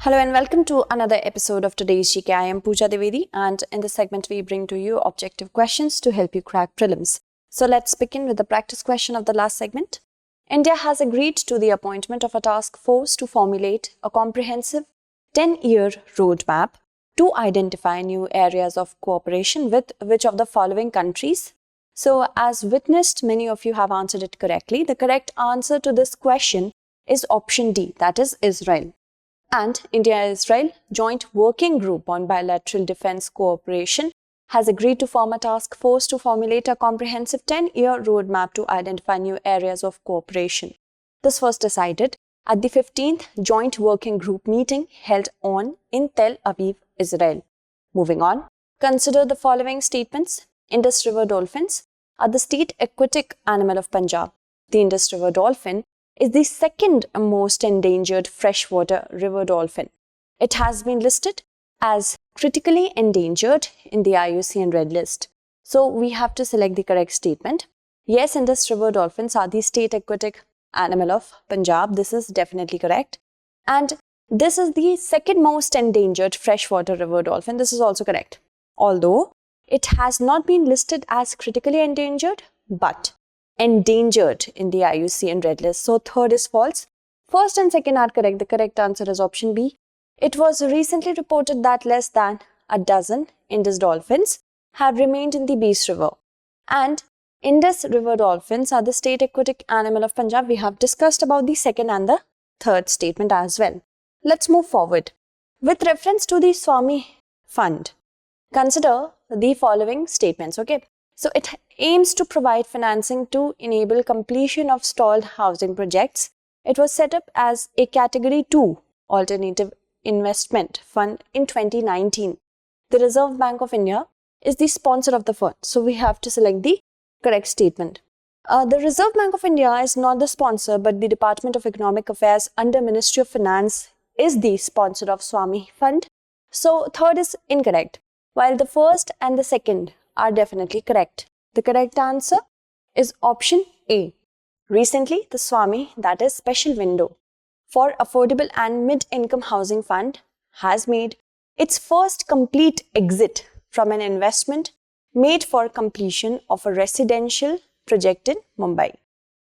Hello and welcome to another episode of today's GK. I am Pooja Devedi, and in this segment we bring to you objective questions to help you crack prelims. So let's begin with the practice question of the last segment. India has agreed to the appointment of a task force to formulate a comprehensive 10-year roadmap to identify new areas of cooperation with which of the following countries? So as witnessed, many of you have answered it correctly. The correct answer to this question is option D, that is Israel. And India-Israel Joint Working Group on Bilateral Defense Cooperation has agreed to form a task force to formulate a comprehensive 10-year roadmap to identify new areas of cooperation. This was decided at the 15th Joint Working Group meeting held in Tel Aviv, Israel. Moving on, consider the following statements. Indus River dolphins are the state aquatic animal of Punjab. The Indus River dolphin is the second most endangered freshwater river dolphin. It has been listed as critically endangered in the IUCN Red List. So we have to select the correct statement. Yes, Indus River dolphins are the state aquatic animal of Punjab. This is definitely correct. And this is the second most endangered freshwater river dolphin. This is also correct. Although it has not been listed as critically endangered, but endangered in the IUCN Red List. So third is false. First and second are correct. The correct answer is option B. It was recently reported that less than a dozen Indus dolphins have remained in the Beas River. And Indus River dolphins are the state aquatic animal of Punjab. We have discussed about the second and the third statement as well. Let's move forward. With reference to the Swami Fund, consider the following statements. Okay. So it aims to provide financing to enable completion of stalled housing projects. It was set up as a Category 2 alternative investment fund in 2019. The Reserve Bank of India is the sponsor of the fund. So we have to select the correct statement. The Reserve Bank of India is not the sponsor, but the Department of Economic Affairs under Ministry of Finance is the sponsor of Swami Fund. So third is incorrect, while the first and the second are definitely correct. The correct answer is option A. Recently, the Swami, that is Special Window for Affordable and Mid-Income Housing Fund, has made its first complete exit from an investment made for completion of a residential project in Mumbai.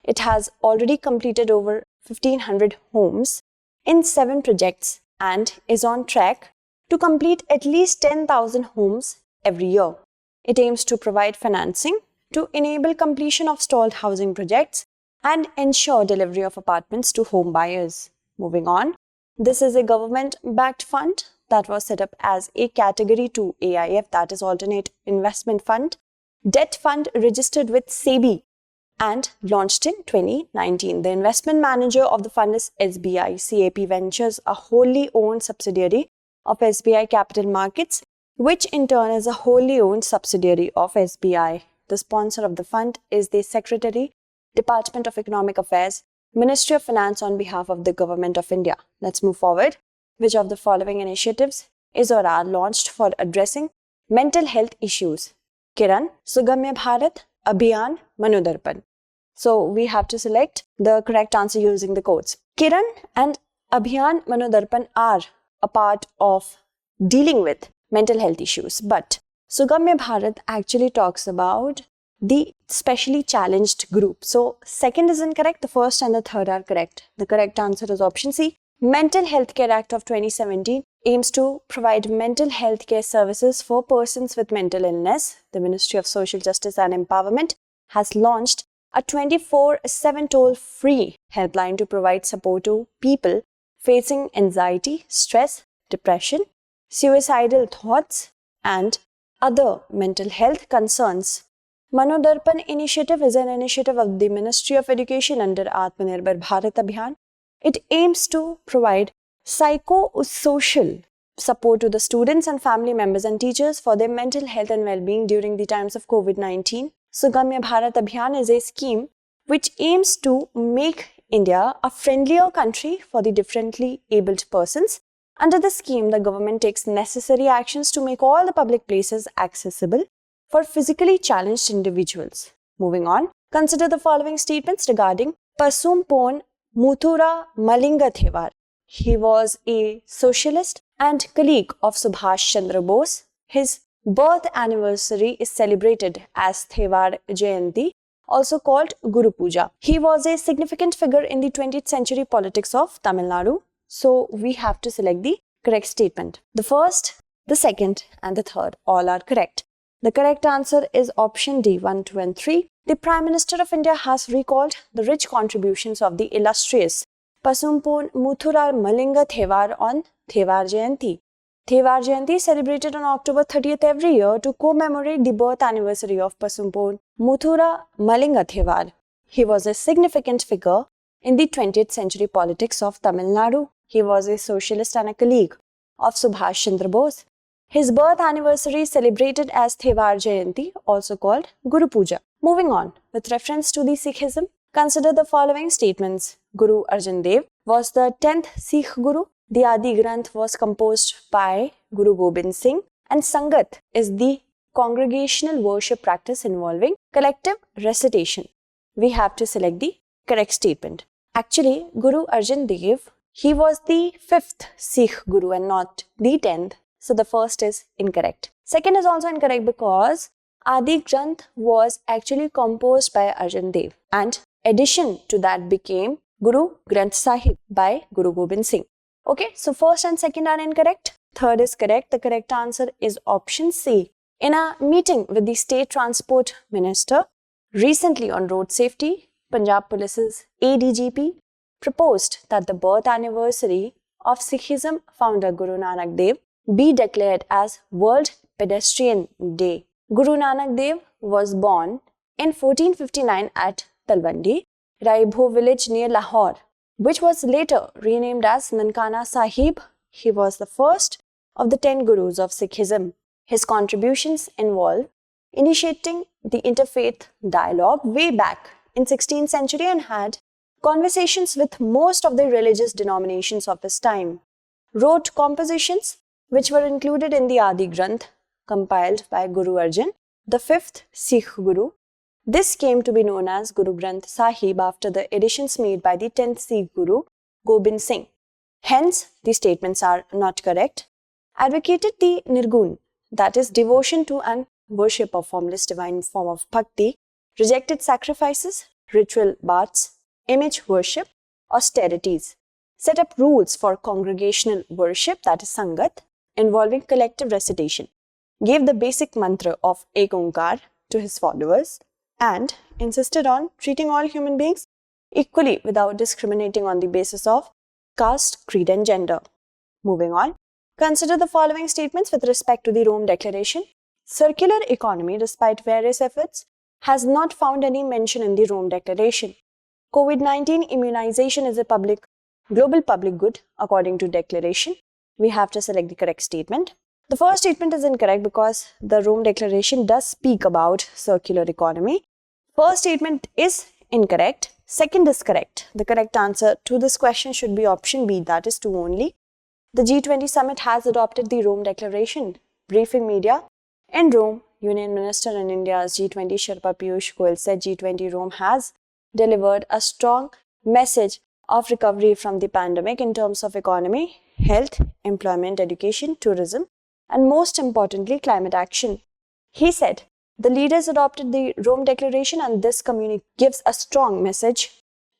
It has already completed over 1,500 homes in 7 projects and is on track to complete at least 10,000 homes every year. It aims to provide financing to enable completion of stalled housing projects and ensure delivery of apartments to home buyers. Moving on, this is a government-backed fund that was set up as a Category 2 AIF, that is Alternate Investment Fund, debt fund registered with SEBI and launched in 2019. The investment manager of the fund is SBI. CAP Ventures, a wholly owned subsidiary of SBI Capital Markets, which in turn is a wholly owned subsidiary of SBI. The sponsor of the fund is the Secretary, Department of Economic Affairs, Ministry of Finance on behalf of the Government of India. Let's move forward. Which of the following initiatives is or are launched for addressing mental health issues? Kiran, Sugamya Bharat, Abhiyan, Manodarpan. So we have to select the correct answer using the codes. Kiran and Abhiyan Manodarpan are a part of dealing with mental health issues, but Sugamya Bharat actually talks about the specially challenged group. So second is incorrect, the first and the third are correct. The correct answer is option C. Mental Health Care Act of 2017 aims to provide mental health care services for persons with mental illness. The Ministry of Social Justice and Empowerment has launched a 24/7 toll-free helpline to provide support to people facing anxiety, stress, depression, suicidal thoughts, and other mental health concerns. Manodarpan initiative is an initiative of the Ministry of Education under Atmanirbhar Bharat Abhiyan. It aims to provide psychosocial support to the students and family members and teachers for their mental health and well-being during the times of COVID-19. Sugamya Bharat Abhiyan is a scheme which aims to make India a friendlier country for the differently abled persons. Under the scheme, the government takes necessary actions to make all the public places accessible for physically challenged individuals. Moving on, consider the following statements regarding Pasum Pon Muthura Malinga Thewar. He was a socialist and colleague of Subhash Chandra Bose. His birth anniversary is celebrated as Thewar Jayanti, also called Guru Puja. He was a significant figure in the 20th century politics of Tamil Nadu. So we have to select the correct statement. The first, the second, and the third all are correct. The correct answer is option D, 1, 2, and 3. The Prime Minister of India has recalled the rich contributions of the illustrious Pasumpon Muthurar Malinga Thewar on Thewar Jayanti. Thewar Jayanti is celebrated on October 30th every year to commemorate the birth anniversary of Pasumpon Muthura Malinga Thewar. He was a significant figure in the 20th century politics of Tamil Nadu. He was a socialist and a colleague of Subhash Chandra Bose. His birth anniversary is celebrated as Thewar Jayanti, also called Guru Puja. Moving on, with reference to the Sikhism, consider the following statements. Guru Arjan Dev was the 10th Sikh Guru. The Adi Granth was composed by Guru Gobind Singh, and Sangat is the congregational worship practice involving collective recitation. We have to select the correct statement. Actually, Guru Arjan Dev, he was the 5th Sikh Guru and not the 10th. So the first is incorrect. Second is also incorrect because Adi Granth was actually composed by Arjan Dev, and addition to that became Guru Granth Sahib by Guru Gobind Singh. Okay, so first and second are incorrect. Third is correct. The correct answer is option C. In a meeting with the State Transport Minister recently on road safety, Punjab Police's ADGP proposed that the birth anniversary of Sikhism founder Guru Nanak Dev be declared as World Pedestrian Day. Guru Nanak Dev was born in 1459 at Talwandi, Raibho village near Lahore, which was later renamed as Nankana Sahib. He was the first of the 10 Gurus of Sikhism. His contributions involve initiating the interfaith dialogue way back in 16th century and had conversations with most of the religious denominations of his time, wrote compositions which were included in the Adi Granth compiled by Guru Arjan, the 5th Sikh Guru. This came to be known as Guru Granth Sahib after the additions made by the 10th Sikh Guru, Gobind Singh. Hence, the statements are not correct. Advocated the Nirgun, that is devotion to and worship of formless divine form of bhakti, rejected sacrifices, ritual baths, image worship, austerities, set up rules for congregational worship, that is Sangat, involving collective recitation, gave the basic mantra of Ek Onkar to his followers, and insisted on treating all human beings equally without discriminating on the basis of caste, creed, and gender. Moving on, consider the following statements with respect to the Rome Declaration. Circular economy, despite various efforts, has not found any mention in the Rome Declaration. COVID-19 immunization is a global public good according to declaration. We have to select the correct statement. The first statement is incorrect because the Rome Declaration does speak about circular economy. First statement is incorrect. Second is correct. The correct answer to this question should be option B, that is 2 only. The G20 summit has adopted the Rome Declaration. Briefing media. In Rome, Union Minister in India's G20 Sherpa Piyush Goyal said G20 Rome has delivered a strong message of recovery from the pandemic in terms of economy, health, employment, education, tourism, and most importantly, climate action. He said, the leaders adopted the Rome Declaration and this gives a strong message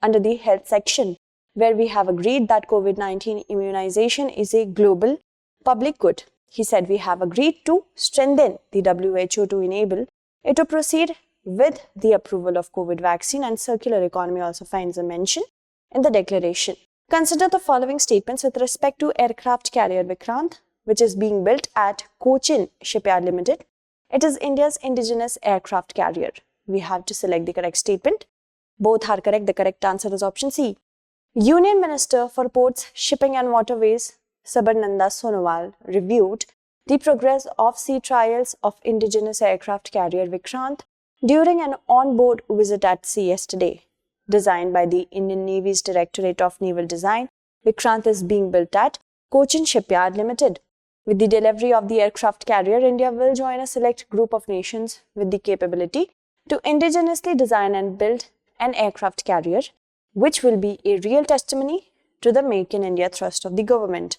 under the health section, where we have agreed that COVID-19 immunization is a global public good. He said we have agreed to strengthen the WHO to enable it to proceed with the approval of COVID vaccine, and circular economy also finds a mention in the declaration. Consider the following statements with respect to aircraft carrier Vikrant, which is being built at Cochin Shipyard Limited. It is India's indigenous aircraft carrier. We have to select the correct statement. Both are correct. The correct answer is option C. Union Minister for Ports, Shipping and Waterways, Sabarnanda Sonowal, reviewed the progress of sea trials of indigenous aircraft carrier Vikrant during an on-board visit at sea yesterday. Designed by the Indian Navy's Directorate of Naval Design, Vikrant is being built at Cochin Shipyard Limited. With the delivery of the aircraft carrier, India will join a select group of nations with the capability to indigenously design and build an aircraft carrier, which will be a real testimony to the Make in India thrust of the government.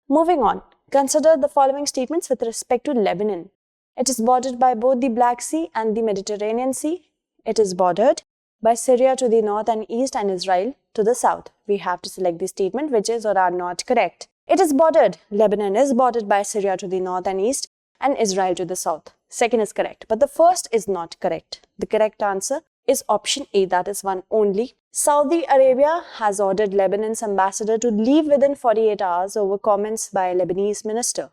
Moving on, consider the following statements with respect to Lebanon. It is bordered by both the Black Sea and the Mediterranean Sea. It is bordered by Syria to the north and east and Israel to the south. We have to select the statement which is or are not correct. It is bordered. Lebanon is bordered by Syria to the north and east and Israel to the south. Second is correct, but the first is not correct. The correct answer is option A, that is one only. Saudi Arabia has ordered Lebanon's ambassador to leave within 48 hours over comments by a Lebanese minister.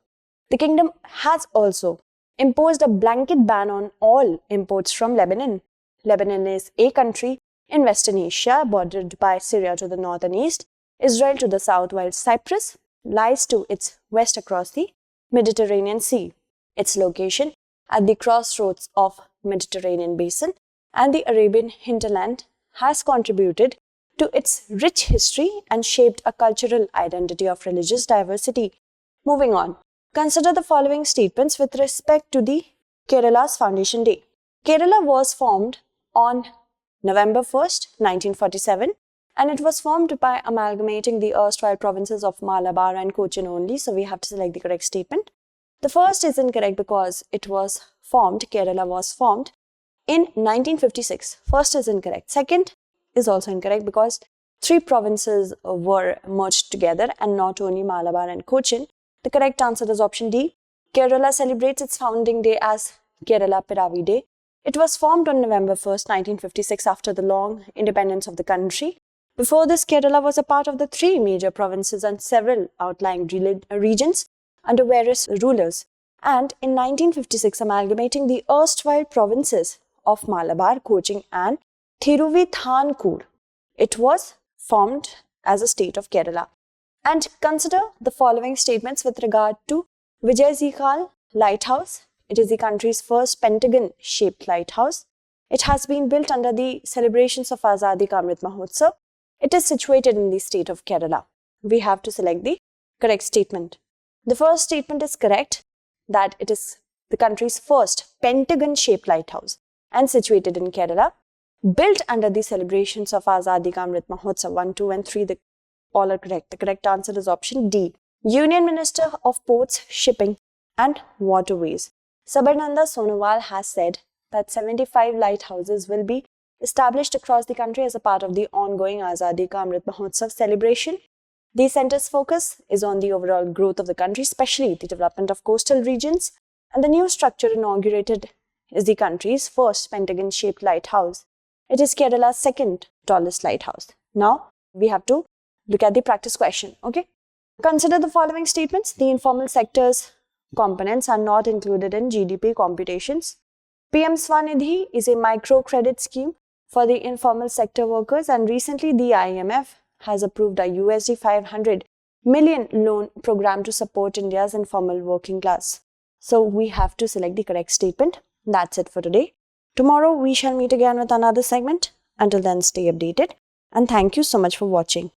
The kingdom has also imposed a blanket ban on all imports from Lebanon. Lebanon is a country in Western Asia, bordered by Syria to the north and east, Israel to the south, while Cyprus lies to its west across the Mediterranean Sea. Its location at the crossroads of Mediterranean basin and the Arabian hinterland has contributed to its rich history and shaped a cultural identity of religious diversity. Moving on, consider the following statements with respect to the Kerala's Foundation Day. Kerala was formed on November 1st, 1947, and it was formed by amalgamating the erstwhile provinces of Malabar and Cochin only, so we have to select the correct statement. The first is incorrect because Kerala was formed in 1956. First is incorrect. Second is also incorrect because 3 provinces were merged together and not only Malabar and Cochin. The correct answer is option D. Kerala celebrates its founding day as Kerala Piravi Day. It was formed on November 1st, 1956 after the long independence of the country. Before this, Kerala was a part of the 3 major provinces and several outlying regions under various rulers, and in 1956 amalgamating the erstwhile provinces of Malabar, Cochin and Thiruvithankur. It was formed as a state of Kerala. And consider the following statements with regard to Vijay-Zikhal Lighthouse. It is the country's first pentagon-shaped lighthouse. It has been built under the celebrations of Azadi Ka Amrit Mahotsav. It is situated in the state of Kerala. We have to select the correct statement. The first statement is correct, that it is the country's first pentagon-shaped lighthouse and situated in Kerala, built under the celebrations of Azadi Ka Amrit Mahotsav. 1, 2 and 3, all are correct. The correct answer is option D. Union Minister of Ports, Shipping and Waterways, Sabarnanda Sonowal, has said that 75 lighthouses will be established across the country as a part of the ongoing Azadi Ka Amrit Mahotsav celebration. The center's focus is on the overall growth of the country, especially the development of coastal regions, and the new structure inaugurated is the country's first pentagon-shaped lighthouse. It is Kerala's second tallest lighthouse. Now, we have to look at the practice question, okay? Consider the following statements. The informal sector's components are not included in GDP computations. PM Swanidhi is a microcredit scheme for the informal sector workers, and recently the IMF has approved a USD 500 million loan program to support India's informal working class. So we have to select the correct statement. That's it for today. Tomorrow we shall meet again with another segment. Until then, stay updated and thank you so much for watching.